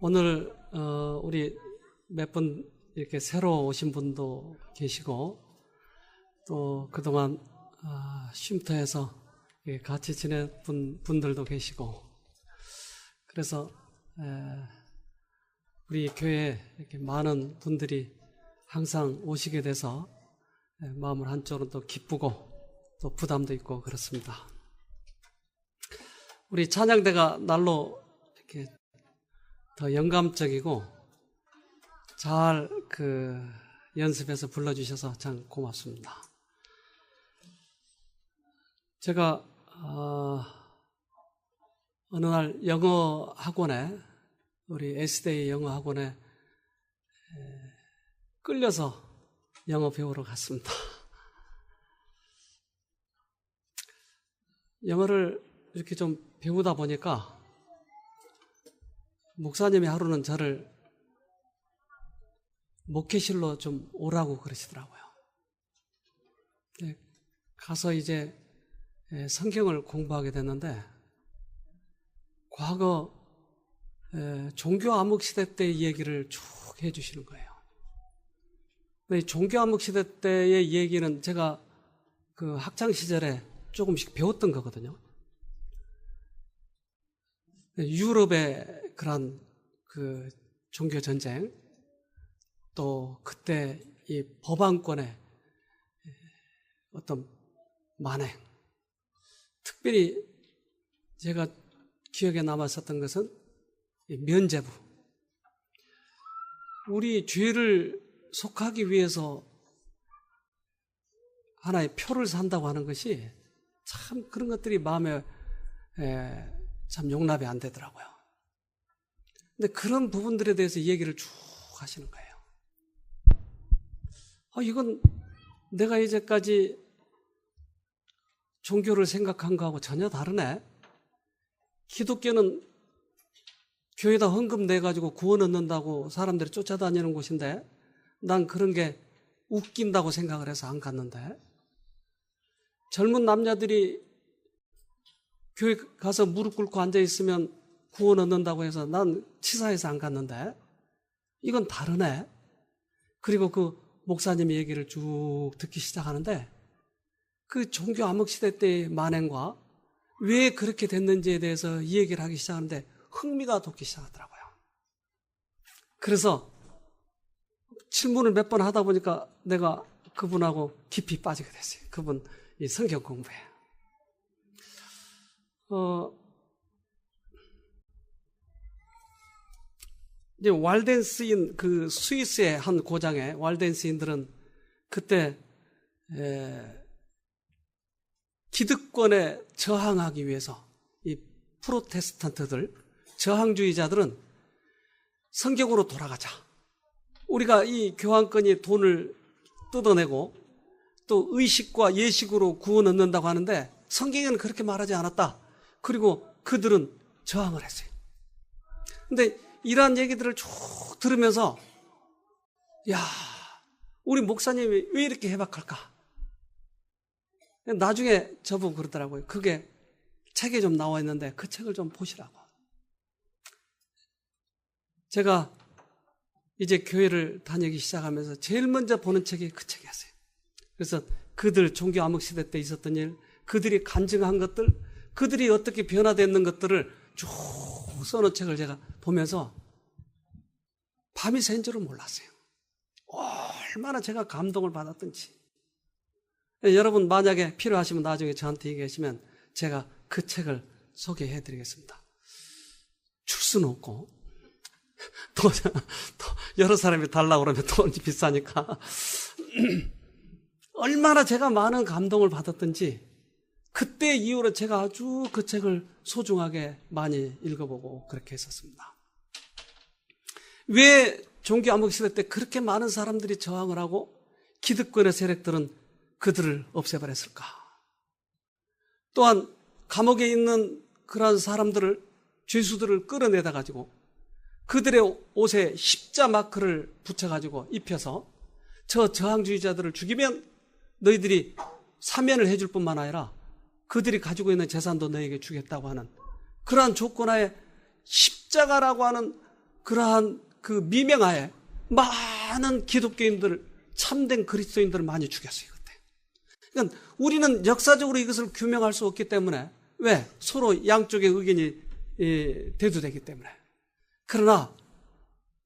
오늘 우리 몇 분 이렇게 새로 오신 분도 계시고 또 그동안 쉼터에서 같이 지낸 분들도 계시고 그래서 우리 교회에 이렇게 많은 분들이 항상 오시게 돼서 마음을 한쪽으로 또 기쁘고 또 부담도 있고 그렇습니다. 우리 찬양대가 날로 이렇게 더 영감적이고 잘 연습해서 불러주셔서 참 고맙습니다. 제가 어느 날 영어 학원에 우리 S대의 영어 학원에 끌려서 영어 배우러 갔습니다. 영어를 이렇게 좀 배우다 보니까 목사님이 하루는 저를 목회실로 좀 오라고 그러시더라고요. 가서 이제 성경을 공부하게 됐는데 과거 종교 암흑 시대 때의 얘기를 쭉 해주시는 거예요. 종교 암흑 시대 때의 얘기는 제가 그 학창 시절에 조금씩 배웠던 거거든요. 유럽의 그런 그 종교 전쟁, 또 그때 이 법안권의 어떤 만행, 특별히 제가 기억에 남았었던 것은 이 면죄부. 우리 죄를 속하기 위해서 하나의 표를 산다고 하는 것이 참 그런 것들이 마음에 참 용납이 안 되더라고요. 근데 그런 부분들에 대해서 얘기를 쭉 하시는 거예요. 이건 내가 이제까지 종교를 생각한 거하고 전혀 다르네. 기독교는 교회에다 헌금 내가지고 구원 얻는다고 사람들이 쫓아다니는 곳인데 난 그런 게 웃긴다고 생각을 해서 안 갔는데, 젊은 남자들이 교회 가서 무릎 꿇고 앉아있으면 구원 얻는다고 해서 난 치사해서 안 갔는데 이건 다르네. 그리고 그 목사님의 얘기를 쭉 듣기 시작하는데 그 종교 암흑시대 때의 만행과 왜 그렇게 됐는지에 대해서 이 얘기를 하기 시작하는데 흥미가 돋기 시작하더라고요. 그래서 질문을 몇 번 하다 보니까 내가 그분하고 깊이 빠지게 됐어요. 그분 이 성경 공부에. 이제 왈덴스인 그 스위스의 한 고장에 왈덴스인들은 그때 기득권에 저항하기 위해서 이 프로테스탄트들, 저항주의자들은 성경으로 돌아가자. 우리가 이 교황권이 돈을 뜯어내고 또 의식과 예식으로 구원 얻는다고 하는데 성경에는 그렇게 말하지 않았다. 그리고 그들은 저항을 했어요. 근데 이러한 얘기들을 쭉 들으면서 야, 우리 목사님이 왜 이렇게 해박할까? 나중에 저보고 그러더라고요. 그게 책에 좀 나와 있는데 그 책을 좀 보시라고. 제가 이제 교회를 다니기 시작하면서 제일 먼저 보는 책이 그 책이었어요. 그래서 그들 종교 암흑 시대 때 있었던 일, 그들이 간증한 것들, 그들이 어떻게 변화됐는 것들을 쭉 써놓은 책을 제가 보면서 밤이 샌 줄은 몰랐어요. 얼마나 제가 감동을 받았던지. 여러분 만약에 필요하시면 나중에 저한테 얘기하시면 제가 그 책을 소개해드리겠습니다. 줄 수는 없고 또 여러 사람이 달라고 그러면 돈이 비싸니까 얼마나 제가 많은 감동을 받았던지 그때 이후로 제가 아주 그 책을 소중하게 많이 읽어보고 그렇게 했었습니다. 왜 종교 암흑 시대 때 그렇게 많은 사람들이 저항을 하고 기득권의 세력들은 그들을 없애버렸을까? 또한 감옥에 있는 그러한 사람들을, 죄수들을 끌어내다 가지고 그들의 옷에 십자 마크를 붙여가지고 입혀서 저 저항주의자들을 죽이면 너희들이 사면을 해줄 뿐만 아니라 그들이 가지고 있는 재산도 너에게 주겠다고 하는 그러한 조건하에 십자가라고 하는 그러한 그 미명하에 많은 기독교인들을, 참된 그리스도인들을 많이 죽였어요, 그때. 그러니까 우리는 역사적으로 이것을 규명할 수 없기 때문에, 왜? 서로 양쪽의 의견이 대두되기 때문에. 그러나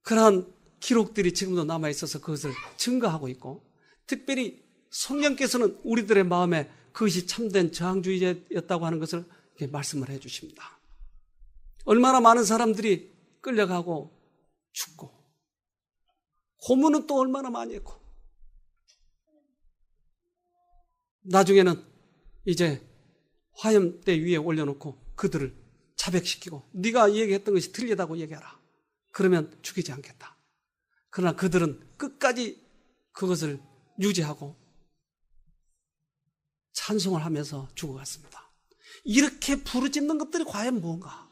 그러한 기록들이 지금도 남아있어서 그것을 증거하고 있고, 특별히 성령께서는 우리들의 마음에 그것이 참된 저항주의였다고 하는 것을 이렇게 말씀을 해 주십니다. 얼마나 많은 사람들이 끌려가고 죽고, 고문은 또 얼마나 많이 했고, 나중에는 이제 화염대 위에 올려놓고 그들을 자백시키고, 네가 얘기했던 것이 틀리다고 얘기하라. 그러면 죽이지 않겠다. 그러나 그들은 끝까지 그것을 유지하고 찬송을 하면서 죽어갔습니다. 이렇게 부르짖는 것들이 과연 무엇인가?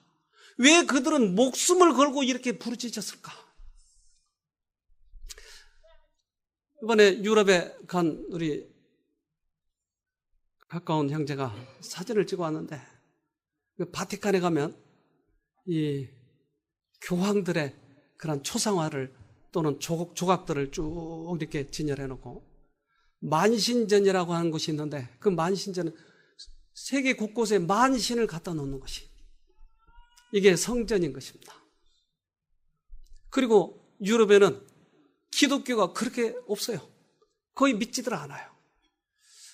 왜 그들은 목숨을 걸고 이렇게 부르짖었을까? 이번에 유럽에 간 우리 가까운 형제가 사진을 찍어 왔는데, 바티칸에 가면 이 교황들의 그런 초상화를 또는 조각들을 쭉 이렇게 진열해 놓고, 만신전이라고 하는 곳이 있는데, 그 만신전은 세계 곳곳에 만신을 갖다 놓는 것이, 이게 성전인 것입니다. 그리고 유럽에는 기독교가 그렇게 없어요. 거의 믿지들 않아요.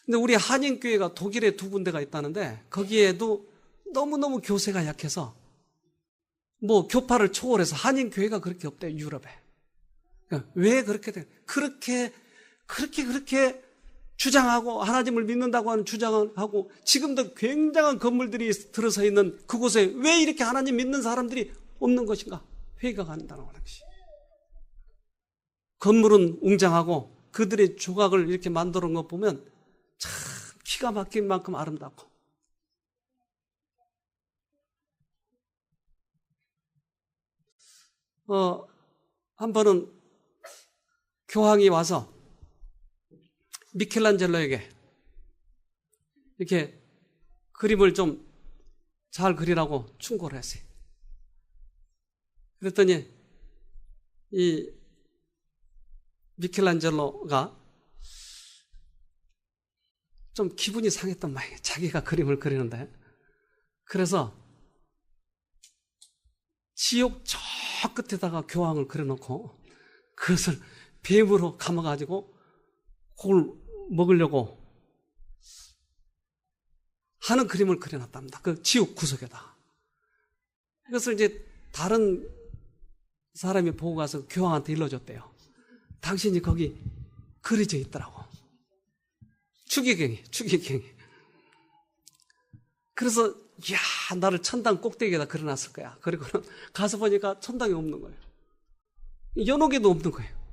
근데 우리 한인교회가 독일에 2군데가 있다는데, 거기에도 너무너무 교세가 약해서 뭐 교파를 초월해서 한인교회가 그렇게 없대요, 유럽에. 그러니까 왜 그렇게 돼? 그렇게 주장하고 하나님을 믿는다고 하는 주장을 하고, 지금도 굉장한 건물들이 들어서 있는 그곳에 왜 이렇게 하나님 믿는 사람들이 없는 것인가? 회의가 간다는 것이. 건물은 웅장하고 그들의 조각을 이렇게 만들어 놓은 거 보면 참 기가 막힌 만큼 아름답고, 한 번은 교황이 와서 미켈란젤로에게 이렇게 그림을 좀 잘 그리라고 충고를 했어요. 그랬더니 이 미켈란젤로가 좀 기분이 상했단 말이에요. 자기가 그림을 그리는데. 그래서 지옥 저 끝에다가 교황을 그려놓고 그것을 뱀으로 감아가지고 그걸 먹으려고 하는 그림을 그려놨답니다. 그 지옥 구석에다. 그것을 이제 다른 사람이 보고 가서 교황한테 일러줬대요. 당신이 거기 그려져 있더라고. 추기경이. 그래서 이야, 나를 천당 꼭대기에다 그려놨을 거야. 그리고는 가서 보니까 천당이 없는 거예요. 연옥에도 없는 거예요.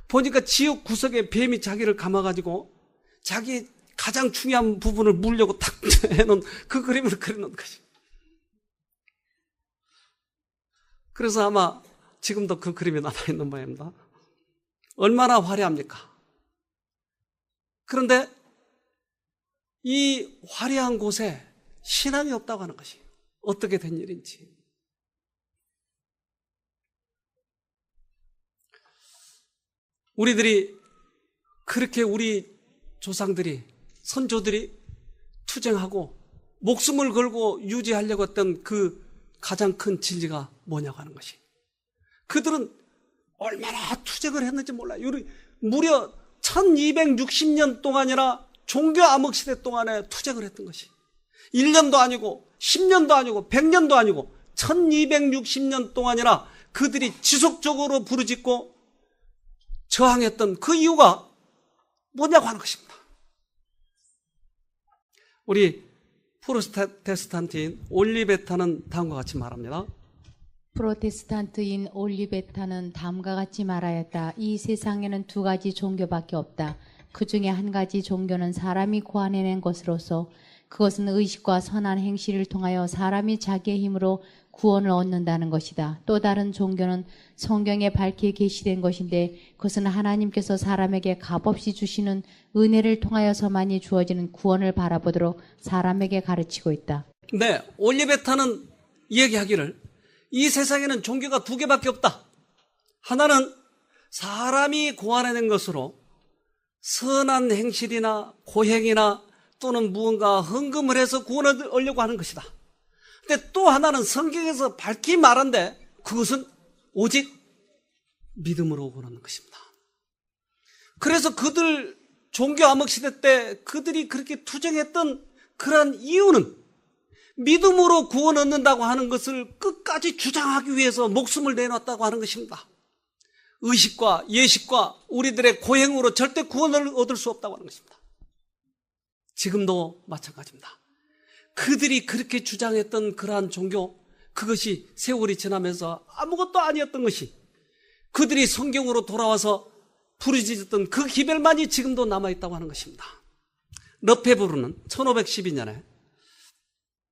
보니까 지옥 구석에 뱀이 자기를 감아가지고 자기 가장 중요한 부분을 물려고 탁 해놓은 그 그림을 그려놓은 것이. 그래서 아마 지금도 그 그림이 남아있는 모양입니다. 얼마나 화려합니까? 그런데 이 화려한 곳에 신앙이 없다고 하는 것이 어떻게 된 일인지. 우리들이 그렇게 우리 조상들이, 선조들이 투쟁하고 목숨을 걸고 유지하려고 했던 그 가장 큰 진리가 뭐냐고 하는 것이, 그들은 얼마나 투쟁을 했는지 몰라요. 무려 1260년 동안이나 종교 암흑시대 동안에 투쟁을 했던 것이, 1년도 아니고 10년도 아니고 100년도 아니고 1260년 동안이나 그들이 지속적으로 부르짖고 저항했던 그 이유가 뭐냐고 하는 것입니다. 우리 프로테스탄트인 올리베타는 다음과 같이 말합니다. 프로테스탄트인 올리베타는 다음과 같이 말하였다. 이 세상에는 2가지 종교밖에 없다. 그 중에 한 가지 종교는 사람이 고안해낸 것으로서 그것은 의식과 선한 행실을 통하여 사람이 자기의 힘으로 구원을 얻는다는 것이다. 또 다른 종교는 성경에 밝게 게시된 것인데 그것은 하나님께서 사람에게 값없이 주시는 은혜를 통하여서만이 주어지는 구원을 바라보도록 사람에게 가르치고 있다. 네, 올리베타는 얘기하기를 이 세상에는 종교가 2개밖에 없다. 하나는 사람이 고안해낸 것으로 선한 행실이나 고행이나 또는 무언가 헌금을 해서 구원을 얻으려고 하는 것이다. 근데 또 하나는 성경에서 밝히 말한데 그것은 오직 믿음으로 구원하는 것입니다. 그래서 그들 종교 암흑 시대 때 그들이 그렇게 투쟁했던 그러한 이유는 믿음으로 구원 얻는다고 하는 것을 끝까지 주장하기 위해서 목숨을 내놨다고 하는 것입니다. 의식과 예식과 우리들의 고행으로 절대 구원을 얻을 수 없다고 하는 것입니다. 지금도 마찬가지입니다. 그들이 그렇게 주장했던 그러한 종교, 그것이 세월이 지나면서 아무것도 아니었던 것이 그들이 성경으로 돌아와서 부르짖었던 그 기별만이 지금도 남아있다고 하는 것입니다. 르페부르는 1512년에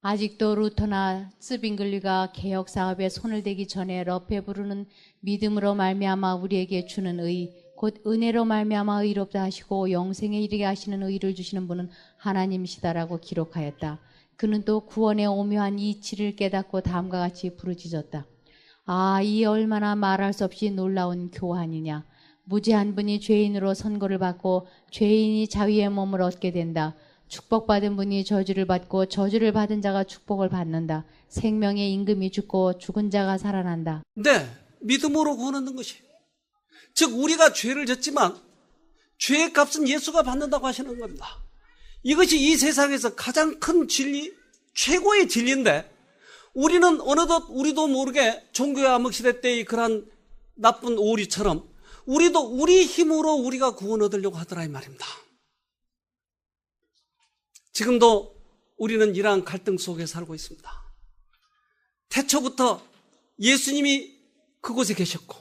아직도 루터나 츠빙글리가 개혁 사업에 손을 대기 전에 르페부르는 믿음으로 말미암아 우리에게 주는 의, 곧 은혜로 말미암아 의롭다 하시고 영생에 이르게 하시는 의를 주시는 분은 하나님이시다라고 기록하였다. 그는 또 구원의 오묘한 이치를 깨닫고 다음과 같이 부르짖었다. 아, 이 얼마나 말할 수 없이 놀라운 교환이냐. 무죄한 분이 죄인으로 선고를 받고 죄인이 자위의 몸을 얻게 된다. 축복받은 분이 저주를 받고 저주를 받은 자가 축복을 받는다. 생명의 임금이 죽고 죽은 자가 살아난다. 네, 믿음으로 구원 얻는 것이. 즉 우리가 죄를 졌지만 죄의 값은 예수가 받는다고 하시는 겁니다. 이것이 이 세상에서 가장 큰 진리, 최고의 진리인데 우리는 어느덧 우리도 모르게 종교의 암흑시대 때의 그러한 나쁜 오류처럼 우리도 우리 힘으로 우리가 구원 얻으려고 하더라 이 말입니다. 지금도 우리는 이러한 갈등 속에 살고 있습니다. 태초부터 예수님이 그곳에 계셨고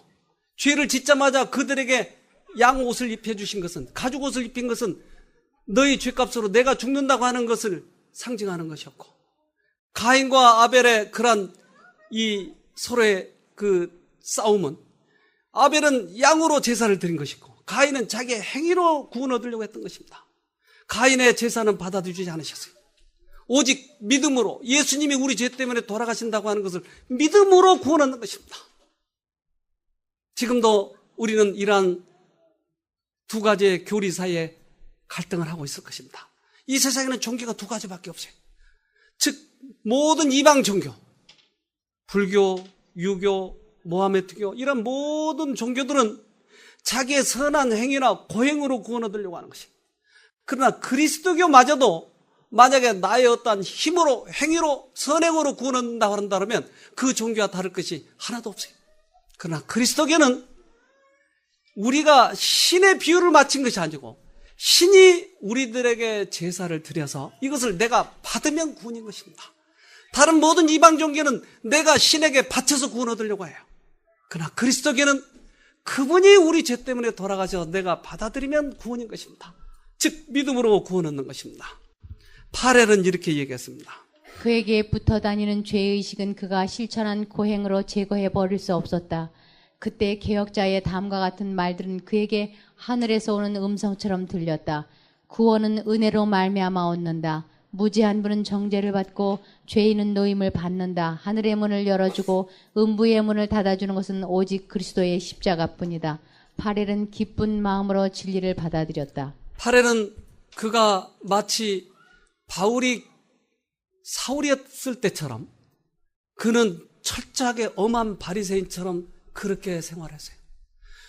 죄를 짓자마자 그들에게 양옷을 입혀주신 것은, 가죽옷을 입힌 것은 너희 죄값으로 내가 죽는다고 하는 것을 상징하는 것이었고, 가인과 아벨의 그런 이 서로의 그 싸움은 아벨은 양으로 제사를 드린 것이고 가인은 자기의 행위로 구원 얻으려고 했던 것입니다. 가인의 제사는 받아주지 않으셨어요. 오직 믿음으로 예수님이 우리 죄 때문에 돌아가신다고 하는 것을 믿음으로 구원 얻는 것입니다. 지금도 우리는 이러한 두 가지의 교리 사이에 갈등을 하고 있을 것입니다. 이 세상에는 종교가 두 가지밖에 없어요. 즉 모든 이방 종교, 불교, 유교, 모하메트교 이런 모든 종교들은 자기의 선한 행위나 고행으로 구원 얻으려고 하는 것입니다. 그러나 그리스도교마저도 만약에 나의 어떠한 힘으로 행위로 선행으로 구원 얻는다고 한다면 그 종교와 다를 것이 하나도 없어요. 그러나 그리스도교는 우리가 신의 비유를 마친 것이 아니고 신이 우리들에게 제사를 드려서 이것을 내가 받으면 구원인 것입니다. 다른 모든 이방 종교는 내가 신에게 바쳐서 구원 얻으려고 해요. 그러나 그리스도교는 그분이 우리 죄 때문에 돌아가셔서 내가 받아들이면 구원인 것입니다. 즉 믿음으로 구원 얻는 것입니다. 파렐은 이렇게 얘기했습니다. 그에게 붙어 다니는 죄의식은 그가 실천한 고행으로 제거해 버릴 수 없었다. 그때 개혁자의 다음과 같은 말들은 그에게 하늘에서 오는 음성처럼 들렸다. 구원은 은혜로 말미암아 얻는다. 무죄한 분은 정죄를 받고 죄인은 노임을 받는다. 하늘의 문을 열어주고 음부의 문을 닫아주는 것은 오직 그리스도의 십자가뿐이다. 파렐은 기쁜 마음으로 진리를 받아들였다. 파렐은 그가 마치 바울이 사울이었을 때처럼 그는 철저하게 엄한 바리새인처럼 그렇게 생활했어요.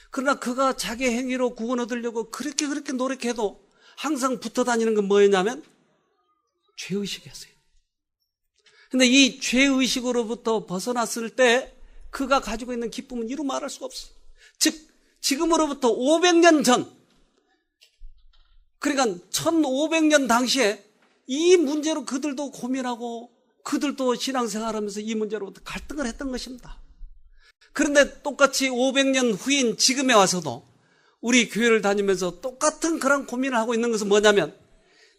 그러나 그가 자기 행위로 구원 얻으려고 그렇게 노력해도 항상 붙어 다니는 건 뭐였냐면 죄의식이었어요. 근데 이 죄의식으로부터 벗어났을 때 그가 가지고 있는 기쁨은 이루 말할 수가 없어요. 즉 지금으로부터 500년 전, 그러니까 1500년 당시에 이 문제로 그들도 고민하고 그들도 신앙생활하면서 이 문제로부터 갈등을 했던 것입니다. 그런데 똑같이 500년 후인 지금에 와서도 우리 교회를 다니면서 똑같은 그런 고민을 하고 있는 것은 뭐냐면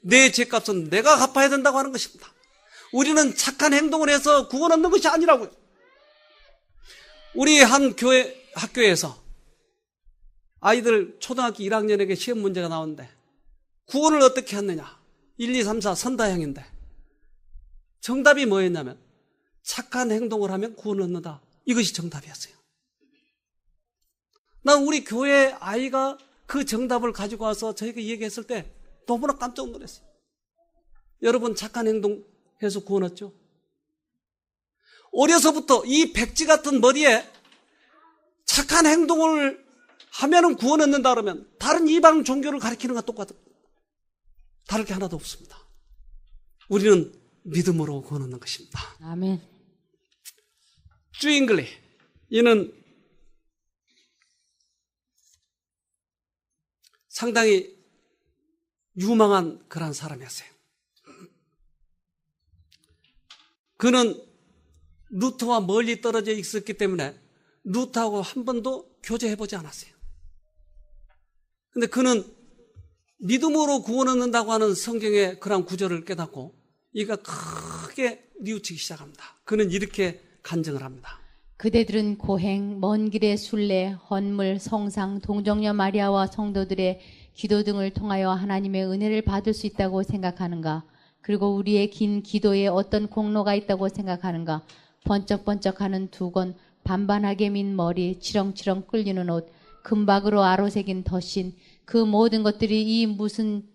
내 죄값은 내가 갚아야 된다고 하는 것입니다. 우리는 착한 행동을 해서 구원 얻는 것이 아니라고요. 우리 한 학교에서 아이들 초등학교 1학년에게 시험 문제가 나오는데 구원을 어떻게 했느냐? 1, 2, 3, 4 선다형인데 정답이 뭐였냐면 착한 행동을 하면 구원을 얻는다. 이것이 정답이었어요. 난 우리 교회 아이가 그 정답을 가지고 와서 저에게 얘기했을 때 너무나 깜짝 놀랐어요. 여러분 착한 행동해서 구원 얻죠? 어려서부터 이 백지 같은 머리에 착한 행동을 하면은 구원 얻는다 그러면 다른 이방 종교를 가리키는 것과 똑같아요. 다를 게 하나도 없습니다. 우리는 믿음으로 구원 얻는 것입니다. 아멘. 주잉글리, 이는 상당히 유망한 그런 사람이었어요. 그는 루터와 멀리 떨어져 있었기 때문에 루터하고 한 번도 교제해보지 않았어요. 근데 그는 믿음으로 구원 얻는다고 하는 성경의 그런 구절을 깨닫고 이가 크게 뉘우치기 시작합니다. 그는 이렇게 간증을 합니다. 그대들은 고행, 먼 길의 순례, 헌물, 성상, 동정녀 마리아와 성도들의 기도 등을 통하여 하나님의 은혜를 받을 수 있다고 생각하는가? 그리고 우리의 긴 기도에 어떤 공로가 있다고 생각하는가? 번쩍번쩍하는 두건, 반반하게 민 머리, 치렁치렁 끌리는 옷, 금박으로 아로새긴 덧신, 그 모든 것들이 이 무슨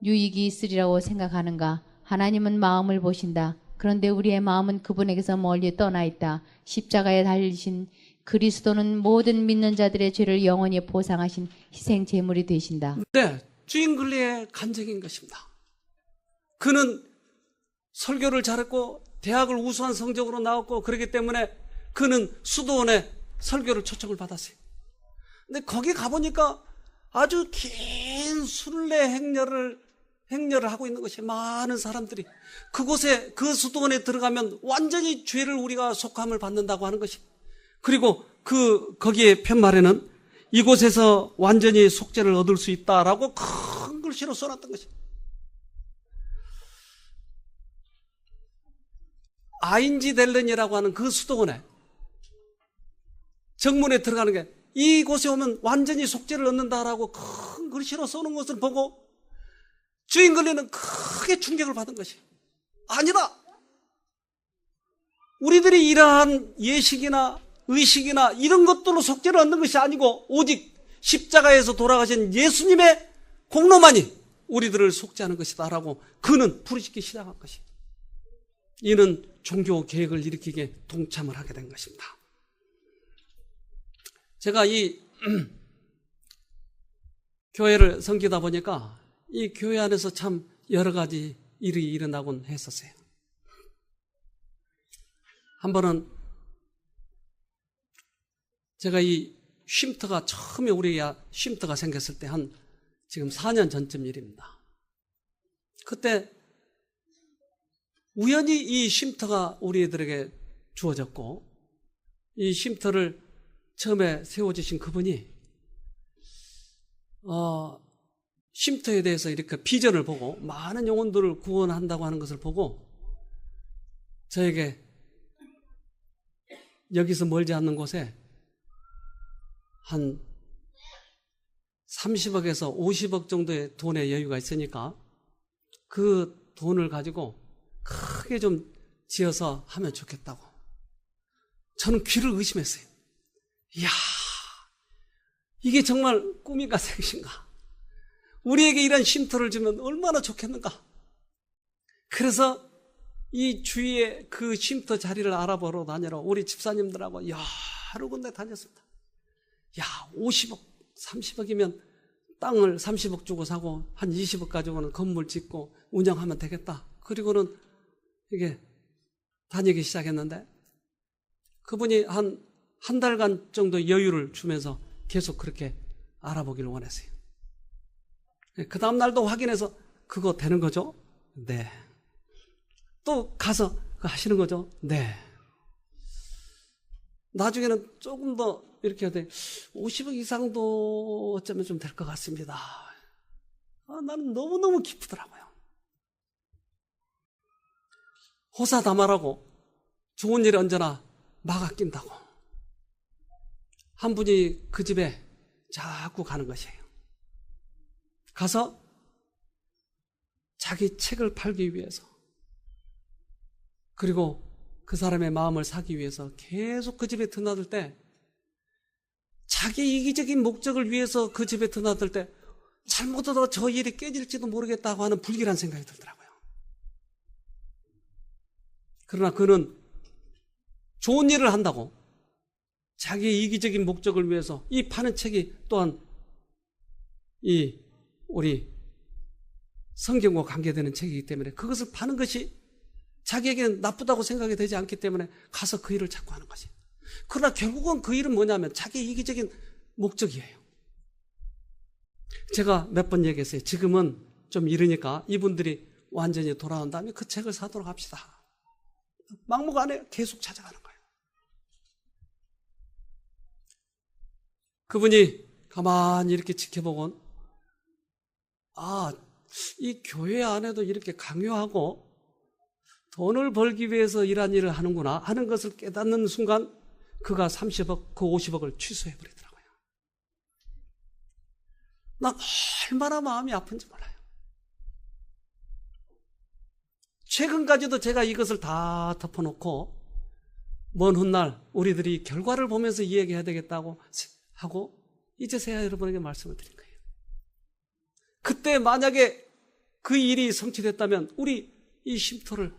유익이 있으리라고 생각하는가? 하나님은 마음을 보신다. 그런데 우리의 마음은 그분에게서 멀리 떠나 있다. 십자가에 달리신 그리스도는 모든 믿는 자들의 죄를 영원히 보상하신 희생 제물이 되신다. 네, 주잉글리의 간증인 것입니다. 그는 설교를 잘했고 대학을 우수한 성적으로 나왔고 그렇기 때문에 그는 수도원에 설교를 초청을 받았어요. 근데 거기 가보니까 아주 긴 순례 행렬을 하고 있는 것이 많은 사람들이 그곳에 그 수도원에 들어가면 완전히 죄를 우리가 속함을 받는다고 하는 것이, 그리고 거기에 편말에는 이곳에서 완전히 속죄를 얻을 수 있다라고 큰 글씨로 써놨던 것이. 아인지델렌이라고 하는 그 수도원에 정문에 들어가는 게 이곳에 오면 완전히 속죄를 얻는다라고 큰 글씨로 써놓은 것을 보고 주잉글리는 크게 충격을 받은 것이 아니다. 우리들이 이러한 예식이나 의식이나 이런 것들로 속죄를 얻는 것이 아니고 오직 십자가에서 돌아가신 예수님의 공로만이 우리들을 속죄하는 것이다라고 그는 부르짖기 시작한 것이. 이는 종교 개혁을 일으키게 동참을 하게 된 것입니다. 제가 이 교회를 섬기다 보니까 이 교회 안에서 참 여러 가지 일이 일어나곤 했었어요. 한 번은 제가 이 쉼터가 처음에 우리가 쉼터가 생겼을 때 한 지금 4년 전쯤 일입니다. 그때 우연히 이 쉼터가 우리들에게 주어졌고 이 쉼터를 처음에 세워주신 그분이 쉼터에 대해서 이렇게 비전을 보고 많은 영혼들을 구원한다고 하는 것을 보고 저에게 여기서 멀지 않는 곳에 한 30억에서 50억 정도의 돈의 여유가 있으니까 그 돈을 가지고 크게 좀 지어서 하면 좋겠다고. 저는 귀를 의심했어요. 이야, 이게 정말 꿈인가 생신가? 우리에게 이런 쉼터를 주면 얼마나 좋겠는가? 그래서 이 주위에 그 쉼터 자리를 알아보러 다니러 우리 집사님들하고 여러 군데 다녔습니다. 야, 50억, 30억이면 땅을 30억 주고 사고 한 20억 가지고는 건물 짓고 운영하면 되겠다. 그리고는 이게 다니기 시작했는데 그분이 한 달간 정도 여유를 주면서 계속 그렇게 알아보기를 원했어요. 그 다음 날도 확인해서 그거 되는 거죠? 네. 또 가서 그거 하시는 거죠? 네. 나중에는 조금 더 이렇게 해야 돼. 50억 이상도 어쩌면 좀 될 것 같습니다. 나는 너무너무 기쁘더라고요. 호사다말하고 좋은 일에 언제나 막 아낀다고. 한 분이 그 집에 자꾸 가는 것이에요. 가서 자기 책을 팔기 위해서 그리고 그 사람의 마음을 사기 위해서 계속 그 집에 드나들 때 자기 이기적인 목적을 위해서 그 집에 드나들 때 잘못하다가 저 일이 깨질지도 모르겠다고 하는 불길한 생각이 들더라고요. 그러나 그는 좋은 일을 한다고 자기의 이기적인 목적을 위해서 이 파는 책이 또한 이 우리 성경과 관계되는 책이기 때문에 그것을 파는 것이 자기에게는 나쁘다고 생각이 되지 않기 때문에 가서 그 일을 자꾸 하는 거지. 그러나 결국은 그 일은 뭐냐면 자기의 이기적인 목적이에요. 제가 몇 번 얘기했어요. 지금은 좀 이르니까 이분들이 완전히 돌아온 다음에 그 책을 사도록 합시다. 막무가 안 해요. 계속 찾아가는 거예요. 그분이 가만히 이렇게 지켜보곤 이 교회 안에도 이렇게 강요하고 돈을 벌기 위해서 이런 일을 하는구나 하는 것을 깨닫는 순간 그가 30억, 그 50억을 취소해버리더라고요. 난 얼마나 마음이 아픈지 몰라요. 최근까지도 제가 이것을 다 덮어놓고 먼 훗날 우리들이 결과를 보면서 이야기해야 되겠다고 하고 이제서야 여러분에게 말씀을 드린 거예요. 그때 만약에 그 일이 성취됐다면 우리 이 쉼터를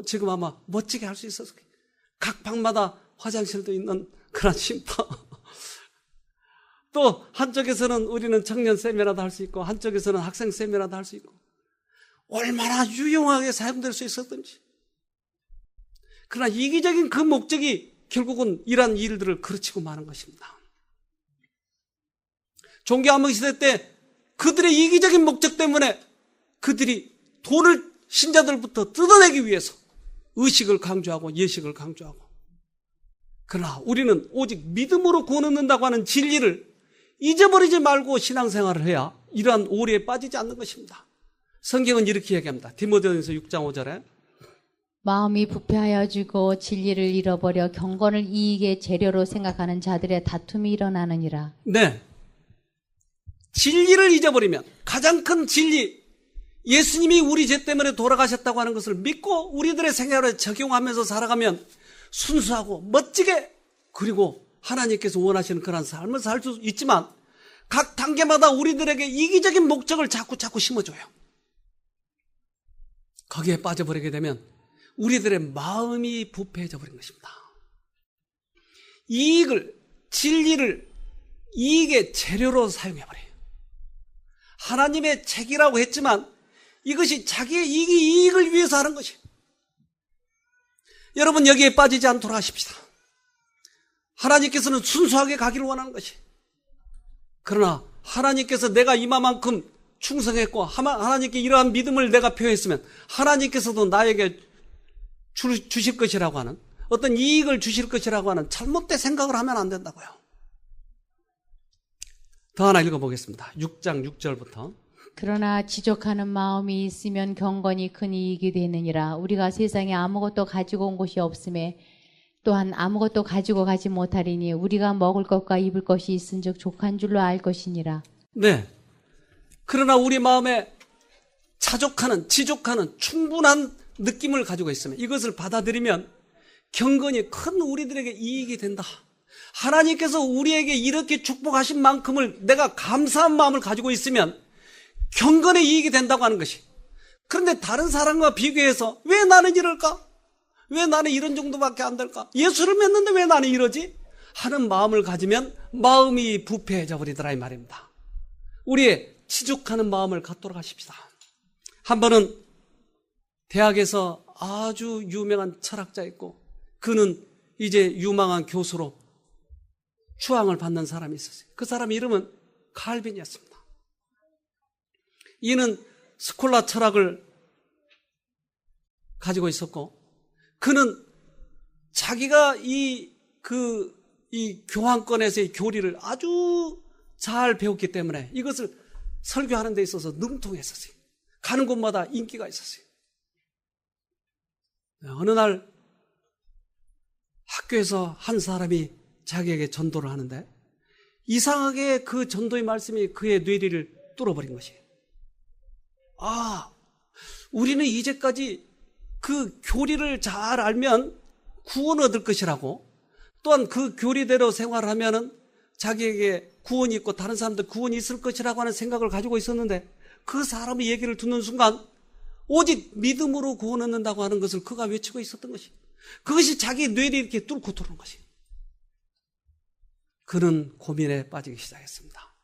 지금 아마 멋지게 할 수 있었을 거예요. 각 방마다 화장실도 있는 그런 쉼터. 또 한쪽에서는 우리는 청년 세미나도 할 수 있고 한쪽에서는 학생 세미나도 할 수 있고 얼마나 유용하게 사용될 수 있었던지. 그러나 이기적인 그 목적이 결국은 이러한 일들을 그르치고 마는 것입니다. 종교암흑 시대 때 그들의 이기적인 목적 때문에 그들이 돈을 신자들부터 뜯어내기 위해서 의식을 강조하고 예식을 강조하고, 그러나 우리는 오직 믿음으로 구원 얻는다고 하는 진리를 잊어버리지 말고 신앙생활을 해야 이러한 오류에 빠지지 않는 것입니다. 성경은 이렇게 얘기합니다. 디모데전서 6장 5절에 마음이 부패하여지고 진리를 잃어버려 경건을 이익의 재료로 생각하는 자들의 다툼이 일어나느니라. 네, 진리를 잊어버리면, 가장 큰 진리, 예수님이 우리 죄 때문에 돌아가셨다고 하는 것을 믿고 우리들의 생활에 적용하면서 살아가면 순수하고 멋지게, 그리고 하나님께서 원하시는 그런 삶을 살 수 있지만 각 단계마다 우리들에게 이기적인 목적을 자꾸 심어줘요. 거기에 빠져버리게 되면 우리들의 마음이 부패해져 버린 것입니다. 이익을, 진리를 이익의 재료로 사용해버려요. 하나님의 책이라고 했지만 이것이 자기의 이익을 위해서 하는 것이. 여러분, 여기에 빠지지 않도록 하십시다. 하나님께서는 순수하게 가기를 원하는 것이. 그러나 하나님께서 내가 이만큼 충성했고 하나님께 이러한 믿음을 내가 표했으면 하나님께서도 나에게 주실 것이라고 하는, 어떤 이익을 주실 것이라고 하는 잘못된 생각을 하면 안 된다고요. 더 하나 읽어보겠습니다. 6장 6절부터. 그러나 지족하는 마음이 있으면 경건이 큰 이익이 되느니라. 우리가 세상에 아무것도 가지고 온 것이 없음에 또한 아무것도 가지고 가지 못하리니 우리가 먹을 것과 입을 것이 있은즉 족한 줄로 알 것이니라. 네. 그러나 우리 마음에 지족하는 충분한 느낌을 가지고 있으면, 이것을 받아들이면 경건이 큰 우리들에게 이익이 된다. 하나님께서 우리에게 이렇게 축복하신 만큼을 내가 감사한 마음을 가지고 있으면 경건의 이익이 된다고 하는 것이. 그런데 다른 사람과 비교해서 왜 나는 이럴까? 왜 나는 이런 정도밖에 안 될까? 예수를 믿는데 왜 나는 이러지? 하는 마음을 가지면 마음이 부패해져 버리더라 이 말입니다. 우리의 지족하는 마음을 갖도록 하십시다. 한 번은 대학에서 아주 유명한 철학자 있고 그는 이제 유망한 교수로 추앙을 받는 사람이 있었어요. 그 사람 이름은 칼빈이었습니다. 이는 스콜라 철학을 가지고 있었고, 그는 자기가 이 교황권에서의 교리를 아주 잘 배웠기 때문에 이것을 설교하는 데 있어서 능통했었어요. 가는 곳마다 인기가 있었어요. 어느 날 학교에서 한 사람이 자기에게 전도를 하는데 이상하게 그 전도의 말씀이 그의 뇌리를 뚫어버린 것이에요. 우리는 이제까지 그 교리를 잘 알면 구원 얻을 것이라고, 또한 그 교리대로 생활하면 자기에게 구원이 있고 다른 사람들 구원이 있을 것이라고 하는 생각을 가지고 있었는데 그 사람의 얘기를 듣는 순간 오직 믿음으로 구원 얻는다고 하는 것을 그가 외치고 있었던 것이, 그것이 자기 뇌를 이렇게 뚫고 들어온 것이. 그는 고민에 빠지기 시작했습니다.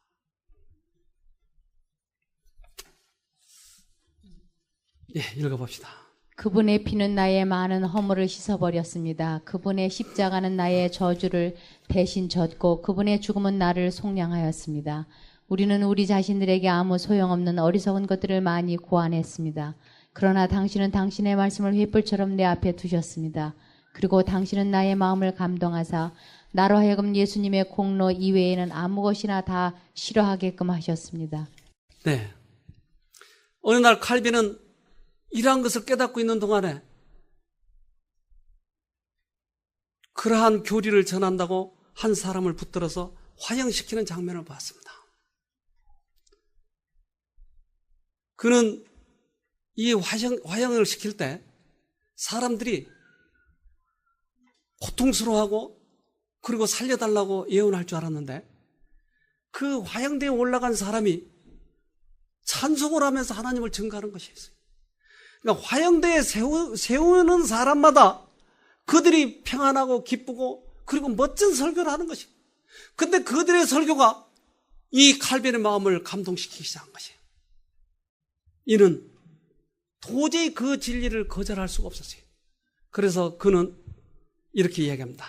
예, 읽어봅시다. 그분의 피는 나의 많은 허물을 씻어버렸습니다. 그분의 십자가는 나의 저주를 대신 졌고 그분의 죽음은 나를 속량하였습니다. 우리는 우리 자신들에게 아무 소용없는 어리석은 것들을 많이 고안했습니다. 그러나 당신은 당신의 말씀을 횃불처럼 내 앞에 두셨습니다. 그리고 당신은 나의 마음을 감동하사 나로 하여금 예수님의 공로 이외에는 아무 것이나 다 싫어하게끔 하셨습니다. 네. 어느 날 칼빈은 이러한 것을 깨닫고 있는 동안에 그러한 교리를 전한다고 한 사람을 붙들어서 화형시키는 장면을 봤습니다. 그는 이 화형을 시킬 때 사람들이 고통스러워하고 그리고 살려달라고 예언할 줄 알았는데 그 화형대에 올라간 사람이 찬송을 하면서 하나님을 증거하는 것이었어요. 그러니까 화형대에 세우는 사람마다 그들이 평안하고 기쁘고 그리고 멋진 설교를 하는 것이에요. 근데 그들의 설교가 이 칼빈의 마음을 감동시키기 시작한 것이에요. 이는 도저히 그 진리를 거절할 수가 없었어요. 그래서 그는 이렇게 이야기합니다.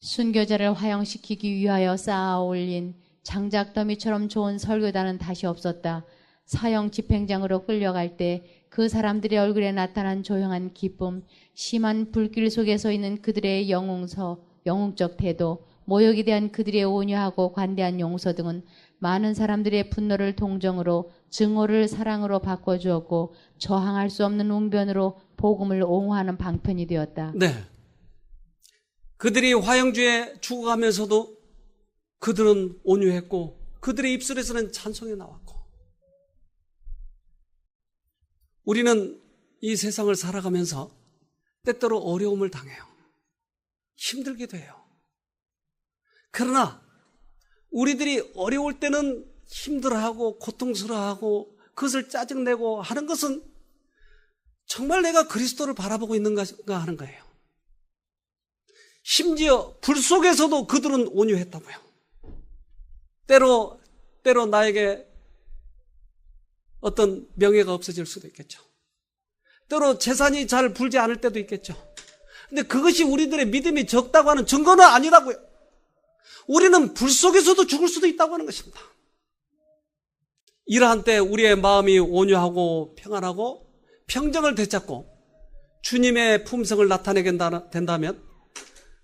순교자를 화형시키기 위하여 쌓아 올린 장작더미처럼 좋은 설교단은 다시 없었다. 사형 집행장으로 끌려갈 때 그 사람들의 얼굴에 나타난 조용한 기쁨, 심한 불길 속에 서 있는 그들의 영웅적 태도, 모욕에 대한 그들의 온유하고 관대한 용서 등은 많은 사람들의 분노를 동정으로, 증오를 사랑으로 바꿔주었고 저항할 수 없는 웅변으로 복음을 옹호하는 방편이 되었다. 네. 그들이 화형주에 죽어가면서도 그들은 온유했고 그들의 입술에서는 찬송이 나왔고, 우리는 이 세상을 살아가면서 때때로 어려움을 당해요. 힘들기도 해요. 그러나 우리들이 어려울 때는 힘들어하고 고통스러워하고 그것을 짜증내고 하는 것은 정말 내가 그리스도를 바라보고 있는가 하는 거예요. 심지어 불 속에서도 그들은 온유했다고요. 때로 나에게 어떤 명예가 없어질 수도 있겠죠. 때로 재산이 잘 불지 않을 때도 있겠죠. 근데 그것이 우리들의 믿음이 적다고 하는 증거는 아니라고요. 우리는 불 속에서도 죽을 수도 있다고 하는 것입니다. 이러한 때 우리의 마음이 온유하고 평안하고 평정을 되찾고 주님의 품성을 나타내게 된다면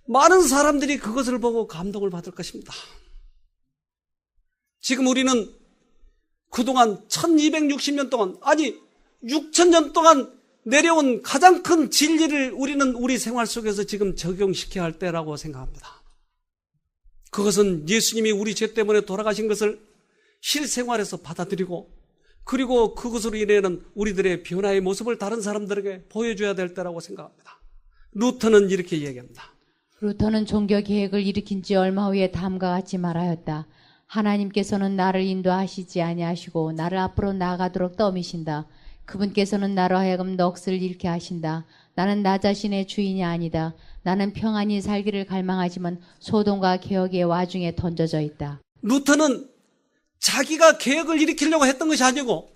많은 사람들이 그것을 보고 감동을 받을 것입니다. 지금 우리는 그동안 1260년 동안, 아니 6000년 동안 내려온 가장 큰 진리를 우리는 우리 생활 속에서 지금 적용시켜야 할 때라고 생각합니다. 그것은 예수님이 우리 죄 때문에 돌아가신 것을 실생활에서 받아들이고 그리고 그것으로 인해는 우리들의 변화의 모습을 다른 사람들에게 보여줘야 될 때라고 생각합니다. 루터는 이렇게 얘기합니다. 루터는 종교 계획을 일으킨 지 얼마 후에 다음과 같이 말하였다. 하나님께서는 나를 인도하시지 아니하시고 나를 앞으로 나아가도록 떠미신다. 그분께서는 나로 하여금 넋을 잃게 하신다. 나는 나 자신의 주인이 아니다. 나는 평안히 살기를 갈망하지만 소동과 개혁의 와중에 던져져 있다. 루터는 자기가 개혁을 일으키려고 했던 것이 아니고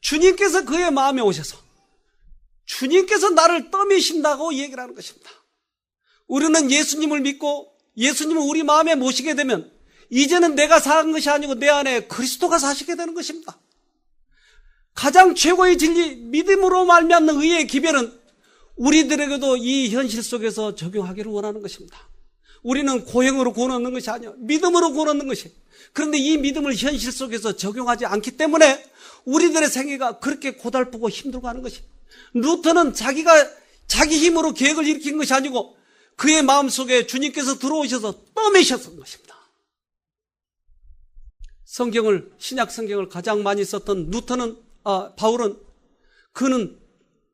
주님께서 그의 마음에 오셔서 주님께서 나를 떠미신다고 얘기를 하는 것입니다. 우리는 예수님을 믿고 예수님을 우리 마음에 모시게 되면 이제는 내가 사는 것이 아니고 내 안에 그리스도가 사시게 되는 것입니다. 가장 최고의 진리, 믿음으로 말미암는 의의 기별은 우리들에게도 이 현실 속에서 적용하기를 원하는 것입니다. 우리는 고행으로 구원 얻는 것이 아니요 믿음으로 구원 얻는 것이. 그런데 이 믿음을 현실 속에서 적용하지 않기 때문에 우리들의 생애가 그렇게 고달프고 힘들고 하는 것이. 루터는 자기 힘으로 계획을 일으킨 것이 아니고 그의 마음속에 주님께서 들어오셔서 떠매셨던 것입니다. 신약 성경을 가장 많이 썼던 바울은 그는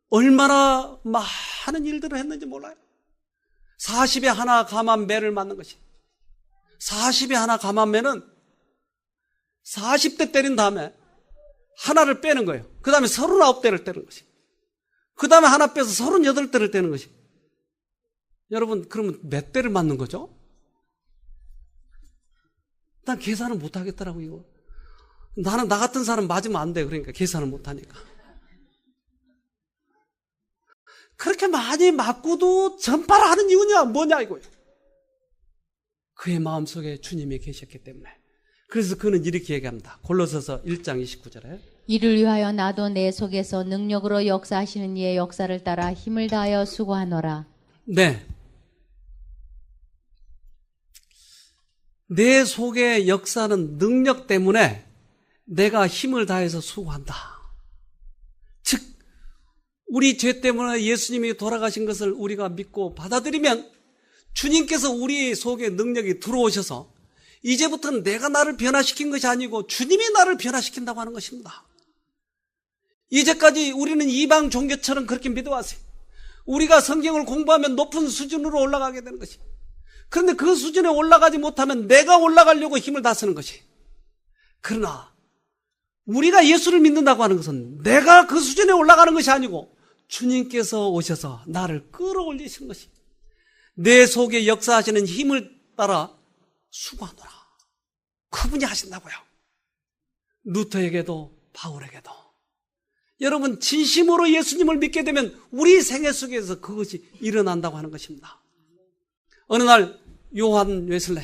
얼마나 많은 일들을 했는지 몰라요. 40에 하나 감한 매를 맞는 것이, 40에 하나 감하면은 40대 때린 다음에 하나를 빼는 거예요. 그 다음에 39대를 때는 것이. 그 다음에 하나 빼서 38대를 때는 것이. 여러분, 그러면 몇 대를 맞는 거죠? 난 계산을 못 하겠더라고, 이거. 나는 나 같은 사람 맞으면 안 돼. 그러니까 계산을 못 하니까. 그렇게 많이 맞고도 전파를 하는 이유냐, 뭐냐, 이거예요. 그의 마음속에 주님이 계셨기 때문에. 그래서 그는 이렇게 얘기합니다. 골로새서 1장 29절에 이를 위하여 나도 내 속에서 능력으로 역사하시는 이의 역사를 따라 힘을 다하여 수고하노라. 네. 내 속의 역사는 능력 때문에 내가 힘을 다해서 수고한다. 즉, 우리 죄 때문에 예수님이 돌아가신 것을 우리가 믿고 받아들이면 주님께서 우리 속에 능력이 들어오셔서 이제부터는 내가 나를 변화시킨 것이 아니고 주님이 나를 변화시킨다고 하는 것입니다. 이제까지 우리는 이방 종교처럼 그렇게 믿어왔어요. 우리가 성경을 공부하면 높은 수준으로 올라가게 되는 것이. 그런데 그 수준에 올라가지 못하면 내가 올라가려고 힘을 다 쓰는 것이. 그러나 우리가 예수를 믿는다고 하는 것은 내가 그 수준에 올라가는 것이 아니고 주님께서 오셔서 나를 끌어올리신 것이. 내 속에 역사하시는 힘을 따라 수고하노라. 그분이 하신다고요. 루터에게도 바울에게도. 여러분, 진심으로 예수님을 믿게 되면 우리 생애 속에서 그것이 일어난다고 하는 것입니다. 어느 날 요한 웨슬레,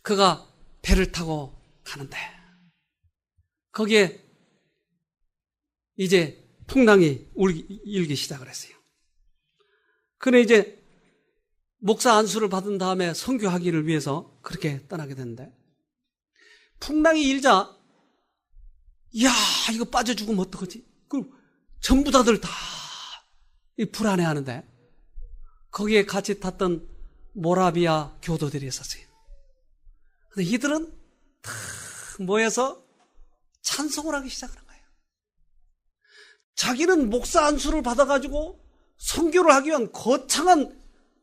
그가 배를 타고 가는데 거기에 이제 풍랑이 일기 시작을 했어요. 그래 이제 목사 안수를 받은 다음에 선교하기를 위해서 그렇게 떠나게 됐는데 풍랑이 일자, 이야, 이거 빠져 죽으면 어떡하지? 그럼 전부 다들 다 불안해하는데 거기에 같이 탔던 모라비아 교도들이 있었어요. 근데 이들은 다 모여서 찬송을 하기 시작하는 거예요. 자기는 목사 안수를 받아가지고 선교를 하기 위한 거창한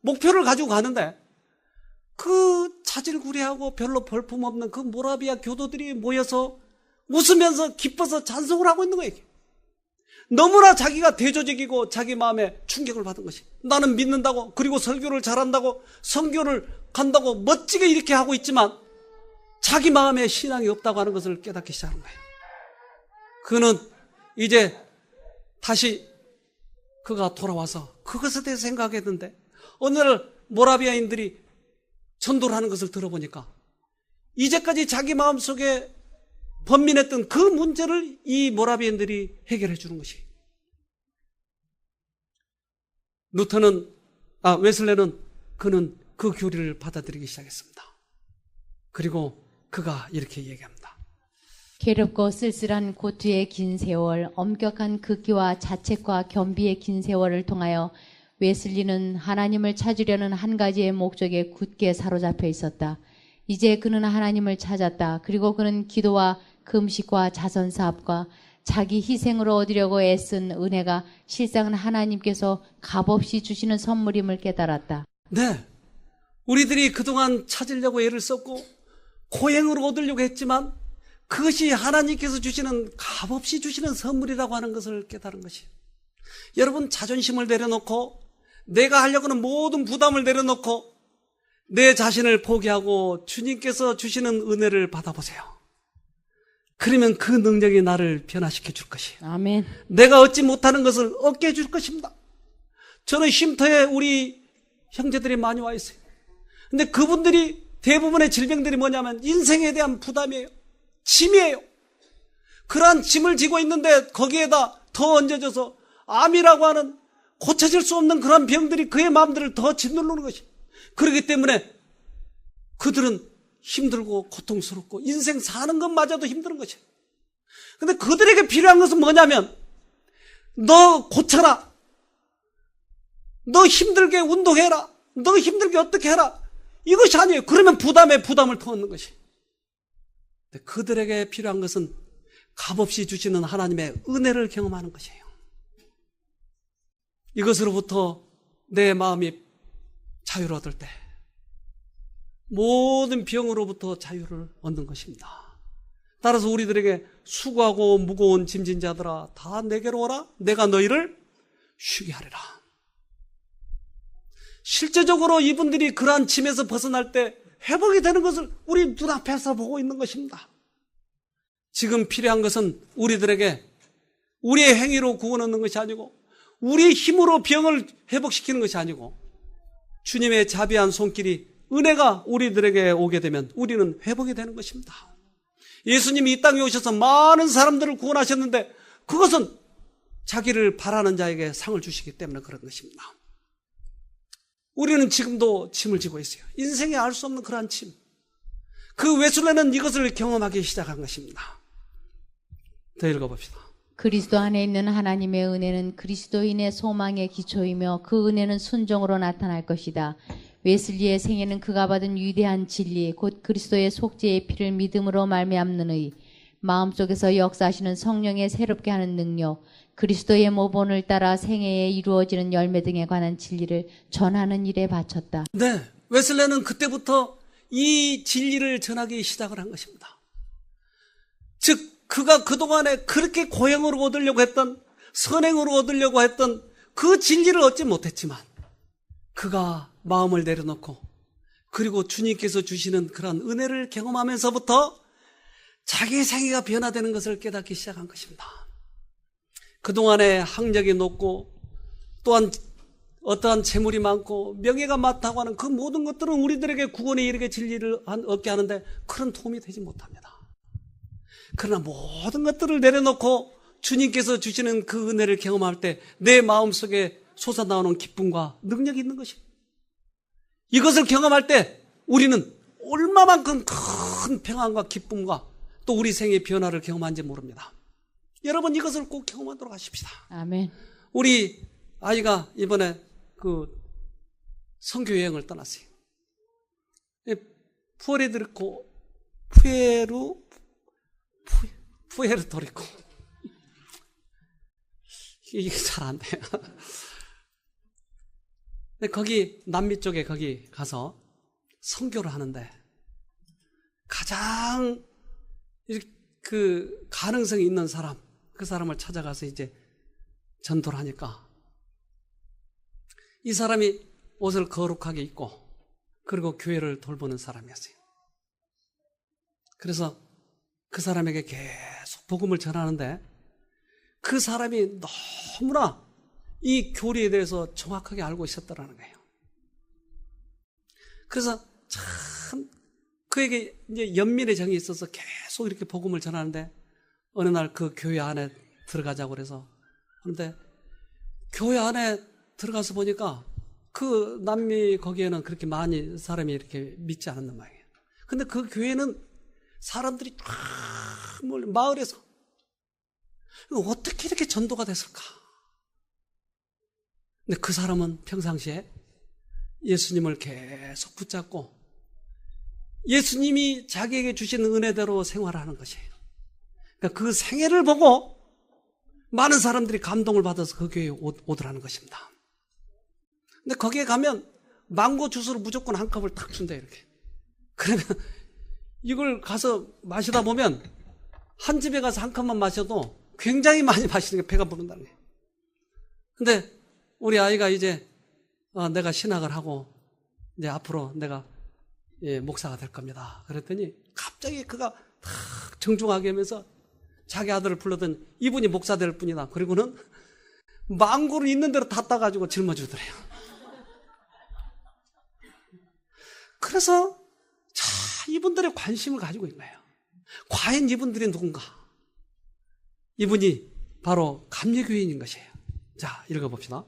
목표를 가지고 가는데 그 자질구레하고 별로 볼품없는 그 모라비아 교도들이 모여서 웃으면서 기뻐서 찬송을 하고 있는 거예요. 너무나 자기가 대조적이고 자기 마음에 충격을 받은 것이. 나는 믿는다고, 그리고 설교를 잘한다고, 선교를 간다고 멋지게 이렇게 하고 있지만 자기 마음에 신앙이 없다고 하는 것을 깨닫기 시작한 거예요. 그는 이제 다시 그가 돌아와서 그것에 대해서 생각했는데 어느 날 모라비아인들이 전도를 하는 것을 들어보니까 이제까지 자기 마음속에 번민했던 그 문제를 이 모라비아인들이 해결해 주는 것이. 웨슬레는 그는 그 교리를 받아들이기 시작했습니다. 그리고 그가 이렇게 얘기합니다. 괴롭고 쓸쓸한 고투의 긴 세월, 엄격한 극기와 자책과 겸비의 긴 세월을 통하여 웨슬리는 하나님을 찾으려는 한 가지의 목적에 굳게 사로잡혀 있었다. 이제 그는 하나님을 찾았다. 그리고 그는 기도와 금식과 자선사업과 자기 희생으로 얻으려고 애쓴 은혜가 실상은 하나님께서 값없이 주시는 선물임을 깨달았다. 네, 우리들이 그동안 찾으려고 애를 썼고 고행으로 얻으려고 했지만 그것이 하나님께서 주시는 값없이 주시는 선물이라고 하는 것을 깨달은 것이에요. 여러분, 자존심을 내려놓고 내가 하려고 하는 모든 부담을 내려놓고 내 자신을 포기하고 주님께서 주시는 은혜를 받아보세요. 그러면 그 능력이 나를 변화시켜 줄 것이에요. 아멘. 내가 얻지 못하는 것을 얻게 해줄 것입니다. 저는 쉼터에 우리 형제들이 많이 와 있어요. 근데 그분들이 대부분의 질병들이 뭐냐면 인생에 대한 부담이에요. 짐이에요. 그러한 짐을 지고 있는데 거기에다 더 얹어져서 암이라고 하는 고쳐질 수 없는 그런 병들이 그의 마음들을 더 짓누르는 것이. 그렇기 때문에 그들은 힘들고 고통스럽고 인생 사는 것마저도 힘든 것이에요. 근데 그들에게 필요한 것은 뭐냐면 너 고쳐라. 너 힘들게 운동해라. 너 힘들게 어떻게 해라. 이것이 아니에요. 그러면 부담에 부담을 더 얻는 것이. 근데 그들에게 필요한 것은 값없이 주시는 하나님의 은혜를 경험하는 것이에요. 이것으로부터 내 마음이 자유를 얻을 때 모든 병으로부터 자유를 얻는 것입니다. 따라서 우리들에게 수고하고 무거운 짐진 자들아 다 내게로 오라. 내가 너희를 쉬게 하리라. 실제적으로 이분들이 그러한 짐에서 벗어날 때 회복이 되는 것을 우리 눈앞에서 보고 있는 것입니다. 지금 필요한 것은 우리들에게 우리의 행위로 구원 얻는 것이 아니고 우리의 힘으로 병을 회복시키는 것이 아니고 주님의 자비한 손길이 은혜가 우리들에게 오게 되면 우리는 회복이 되는 것입니다. 예수님이 이 땅에 오셔서 많은 사람들을 구원하셨는데 그것은 자기를 바라는 자에게 상을 주시기 때문에 그런 것입니다. 우리는 지금도 짐을 지고 있어요. 인생에 알 수 없는 그러한 짐. 그 웨슬레는 이것을 경험하기 시작한 것입니다. 더 읽어봅시다. 그리스도 안에 있는 하나님의 은혜는 그리스도인의 소망의 기초이며 그 은혜는 순종으로 나타날 것이다. 웨슬리의 생애는 그가 받은 위대한 진리 곧 그리스도의 속죄의 피를 믿음으로 말미암는 의, 마음속에서 역사하시는 성령의 새롭게 하는 능력, 그리스도의 모본을 따라 생애에 이루어지는 열매 등에 관한 진리를 전하는 일에 바쳤다. 네, 웨슬레는 그때부터 이 진리를 전하기 시작을 한 것입니다. 즉 그가 그동안에 그렇게 고행으로 얻으려고 했던, 선행으로 얻으려고 했던 그 진리를 얻지 못했지만 그가 마음을 내려놓고 그리고 주님께서 주시는 그런 은혜를 경험하면서부터 자기의 생애가 변화되는 것을 깨닫기 시작한 것입니다. 그동안에 학력이 높고 또한 어떠한 재물이 많고 명예가 많다고 하는 그 모든 것들은 우리들에게 구원에 이르게 진리를 얻게 하는데 그런 도움이 되지 못합니다. 그러나 모든 것들을 내려놓고 주님께서 주시는 그 은혜를 경험할 때 내 마음속에 솟아나오는 기쁨과 능력이 있는 것입니다. 이것을 경험할 때 우리는 얼마만큼 큰 평안과 기쁨과 또 우리 생의 변화를 경험한지 모릅니다. 여러분 이것을 꼭 경험하도록 하십시다. 아멘. 우리 아이가 이번에 그 선교 여행을 떠났어요. 푸에르토리코, 푸에르토리코. 이게 잘 안 돼요. 거기 남미 쪽에 거기 가서 선교를 하는데 가장 그 가능성이 있는 사람, 그 사람을 찾아가서 이제 전도를 하니까 이 사람이 옷을 거룩하게 입고 그리고 교회를 돌보는 사람이었어요. 그래서 그 사람에게 계속 복음을 전하는데 그 사람이 너무나 이 교리에 대해서 정확하게 알고 있었다라는 거예요. 그래서 참 그에게 이제 연민의 정이 있어서 계속 이렇게 복음을 전하는데 어느 날 그 교회 안에 들어가자고 그래서 그런데 교회 안에 들어가서 보니까 그 남미 거기에는 그렇게 많이 사람이 이렇게 믿지 않았단 말이에요. 근데 그 교회는 사람들이 쫙 마을에서 어떻게 이렇게 전도가 됐을까? 근데 그 사람은 평상시에 예수님을 계속 붙잡고 예수님이 자기에게 주신 은혜대로 생활하는 것이에요. 그러니까 그 생애를 보고 많은 사람들이 감동을 받아서 그 교회에 오더라는 것입니다. 근데 거기에 가면 망고 주스를 무조건 한 컵을 탁 준대요, 이렇게. 그러면 이걸 가서 마시다 보면 한 집에 가서 한 컵만 마셔도 굉장히 많이 마시는 게 배가 부른다는 거예요. 근데 우리 아이가 이제 내가 신학을 하고 이제 앞으로 내가 목사가 될 겁니다. 그랬더니 갑자기 그가 탁 정중하게 하면서 자기 아들을 불러던 이분이 목사 될 분이다. 그리고는 망고를 있는 대로 다 따가지고 짊어주더래요. 그래서 이분들의 관심을 가지고 있는 거예요. 과연 이분들이 누군가? 이분이 바로 감리교인인 것이에요. 자, 읽어봅시다.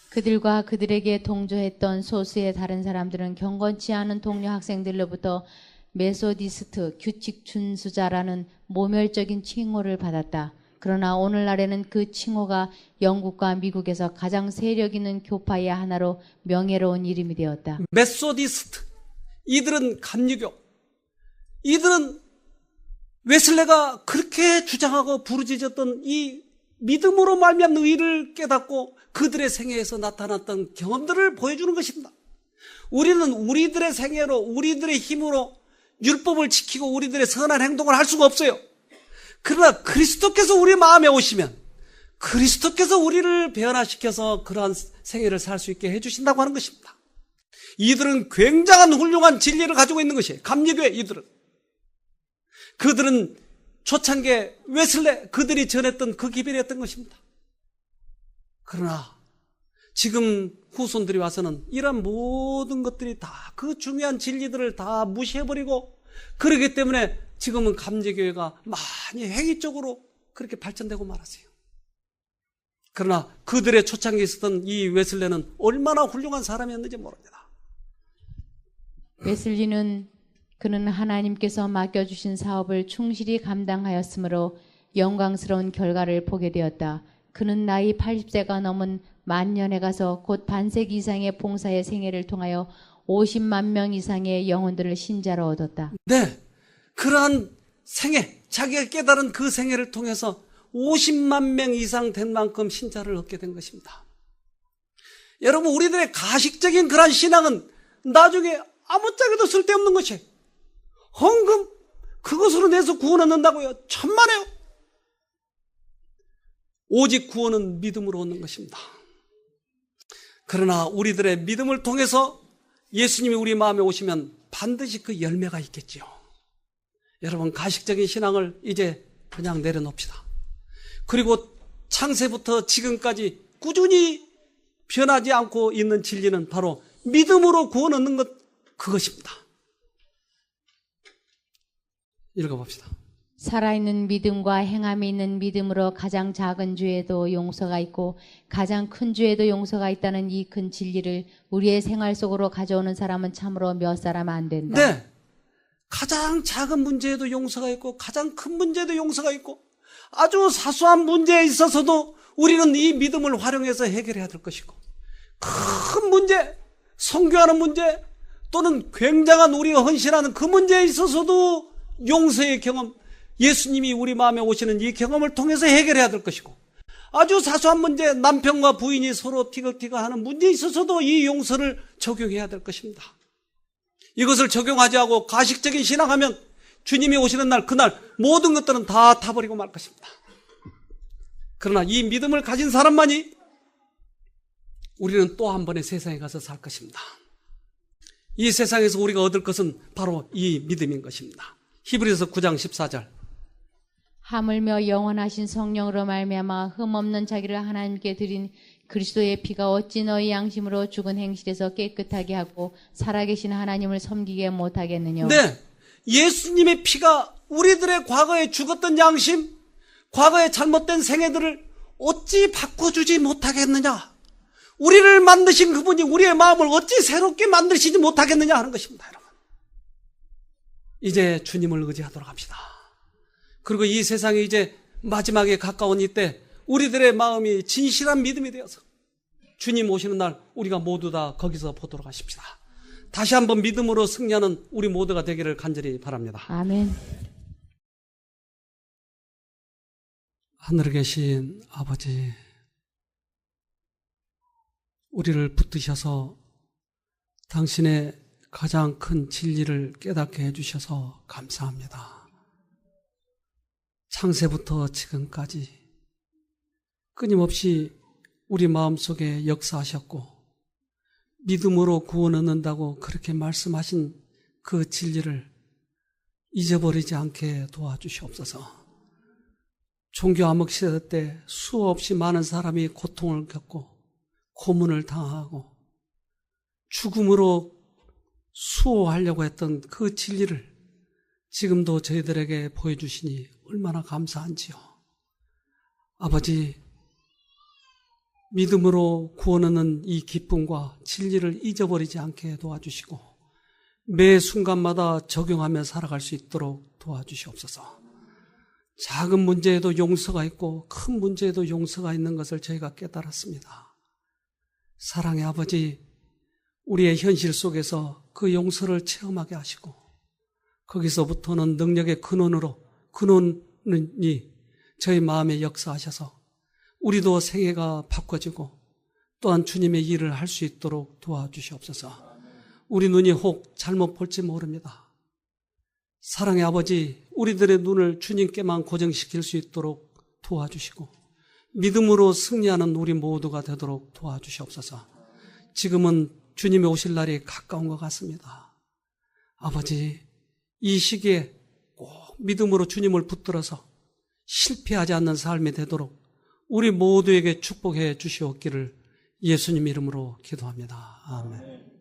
그들과 그들에게 동조했던 소수의 다른 사람들은 경건치 않은 동료 학생들로부터 메소디스트 규칙 준수자라는 모멸적인 칭호를 받았다. 그러나 오늘날에는 그 칭호가 영국과 미국에서 가장 세력 있는 교파의 하나로 명예로운 이름이 되었다. 메소디스트, 이들은 감리교, 이들은 웨슬레가 그렇게 주장하고 부르짖었던 이 믿음으로 말미암는 의를 깨닫고 그들의 생애에서 나타났던 경험들을 보여주는 것입니다. 우리는 우리들의 생애로, 우리들의 힘으로 율법을 지키고 우리들의 선한 행동을 할 수가 없어요. 그러나 그리스도께서 우리 마음에 오시면 그리스도께서 우리를 변화시켜서 그러한 생애를 살 수 있게 해주신다고 하는 것입니다. 이들은 굉장한 훌륭한 진리를 가지고 있는 것이에요. 감리교회 이들은. 그들은 초창기에 웨슬레 그들이 전했던 그 기별이었던 것입니다. 그러나 지금 후손들이 와서는 이런 모든 것들이 다 그 중요한 진리들을 다 무시해버리고, 그렇기 때문에 지금은 감리교회가 많이 획일적으로 그렇게 발전되고 말았어요. 그러나 그들의 초창기에 있었던 이 웨슬레는 얼마나 훌륭한 사람이었는지 모릅니다. 웨슬리는 그는 하나님께서 맡겨주신 사업을 충실히 감당하였으므로 영광스러운 결과를 보게 되었다. 그는 나이 80세가 넘은 만년에 가서 곧 반세기 이상의 봉사의 생애를 통하여 50만 명 이상의 영혼들을 신자로 얻었다. 네, 그러한 생애, 자기가 깨달은 그 생애를 통해서 50만 명 이상 된 만큼 신자를 얻게 된 것입니다. 여러분, 우리들의 가식적인 그러한 신앙은 나중에 아무짝에도 쓸데없는 것이에요. 헌금, 그것으로 내서 구원 얻는다고요? 천만에요. 오직 구원은 믿음으로 얻는 것입니다. 그러나 우리들의 믿음을 통해서 예수님이 우리 마음에 오시면 반드시 그 열매가 있겠지요. 여러분, 가식적인 신앙을 이제 그냥 내려놓읍시다. 그리고 창세부터 지금까지 꾸준히 변하지 않고 있는 진리는 바로 믿음으로 구원 얻는 것, 그것입니다. 읽어봅시다. 살아있는 믿음과 행함이 있는 믿음으로 가장 작은 죄에도 용서가 있고 가장 큰 죄에도 용서가 있다는 이 큰 진리를 우리의 생활 속으로 가져오는 사람은 참으로 몇 사람 안 된다. 네, 가장 작은 문제에도 용서가 있고 가장 큰 문제에도 용서가 있고 아주 사소한 문제에 있어서도 우리는 이 믿음을 활용해서 해결해야 될 것이고, 큰 문제, 선교하는 문제 또는 굉장한 우리가 헌신하는 그 문제에 있어서도 용서의 경험, 예수님이 우리 마음에 오시는 이 경험을 통해서 해결해야 될 것이고, 아주 사소한 문제, 남편과 부인이 서로 티격태격하는 문제에 있어서도 이 용서를 적용해야 될 것입니다. 이것을 적용하지 않고 가식적인 신앙하면 주님이 오시는 날, 그날 모든 것들은 다 타버리고 말 것입니다. 그러나 이 믿음을 가진 사람만이 우리는 또 한 번의 세상에 가서 살 것입니다. 이 세상에서 우리가 얻을 것은 바로 이 믿음인 것입니다. 히브리서 9장 14절. 하물며 영원하신 성령으로 말미암아 흠없는 자기를 하나님께 드린 그리스도의 피가 어찌 너희 양심으로 죽은 행실에서 깨끗하게 하고 살아계신 하나님을 섬기게 못하겠느냐. 네, 예수님의 피가 우리들의 과거에 죽었던 양심, 과거의 잘못된 생애들을 어찌 바꿔주지 못하겠느냐. 우리를 만드신 그분이 우리의 마음을 어찌 새롭게 만드시지 못하겠느냐 하는 것입니다. 여러분, 이제 주님을 의지하도록 합시다. 그리고 이 세상이 이제 마지막에 가까운 이때 우리들의 마음이 진실한 믿음이 되어서 주님 오시는 날 우리가 모두 다 거기서 보도록 하십시다. 다시 한번 믿음으로 승리하는 우리 모두가 되기를 간절히 바랍니다. 아멘. 하늘에 계신 아버지, 우리를 붙드셔서 당신의 가장 큰 진리를 깨닫게 해주셔서 감사합니다. 창세부터 지금까지 끊임없이 우리 마음속에 역사하셨고 믿음으로 구원 얻는다고 그렇게 말씀하신 그 진리를 잊어버리지 않게 도와주시옵소서. 종교 암흑 시대 때 수없이 많은 사람이 고통을 겪고 고문을 당하고 죽음으로 수호하려고 했던 그 진리를 지금도 저희들에게 보여주시니 얼마나 감사한지요. 아버지, 믿음으로 구원 얻는 이 기쁨과 진리를 잊어버리지 않게 도와주시고 매 순간마다 적용하며 살아갈 수 있도록 도와주시옵소서. 작은 문제에도 용서가 있고 큰 문제에도 용서가 있는 것을 저희가 깨달았습니다. 사랑의 아버지, 우리의 현실 속에서 그 용서를 체험하게 하시고 거기서부터는 능력의 근원이 저희 마음에 역사하셔서 우리도 생애가 바꿔지고 또한 주님의 일을 할 수 있도록 도와주시옵소서. 우리 눈이 혹 잘못 볼지 모릅니다. 사랑의 아버지, 우리들의 눈을 주님께만 고정시킬 수 있도록 도와주시고 믿음으로 승리하는 우리 모두가 되도록 도와주시옵소서. 지금은 주님이 오실 날이 가까운 것 같습니다. 아버지, 이 시기에 꼭 믿음으로 주님을 붙들어서 실패하지 않는 삶이 되도록 우리 모두에게 축복해 주시옵기를 예수님 이름으로 기도합니다. 아멘.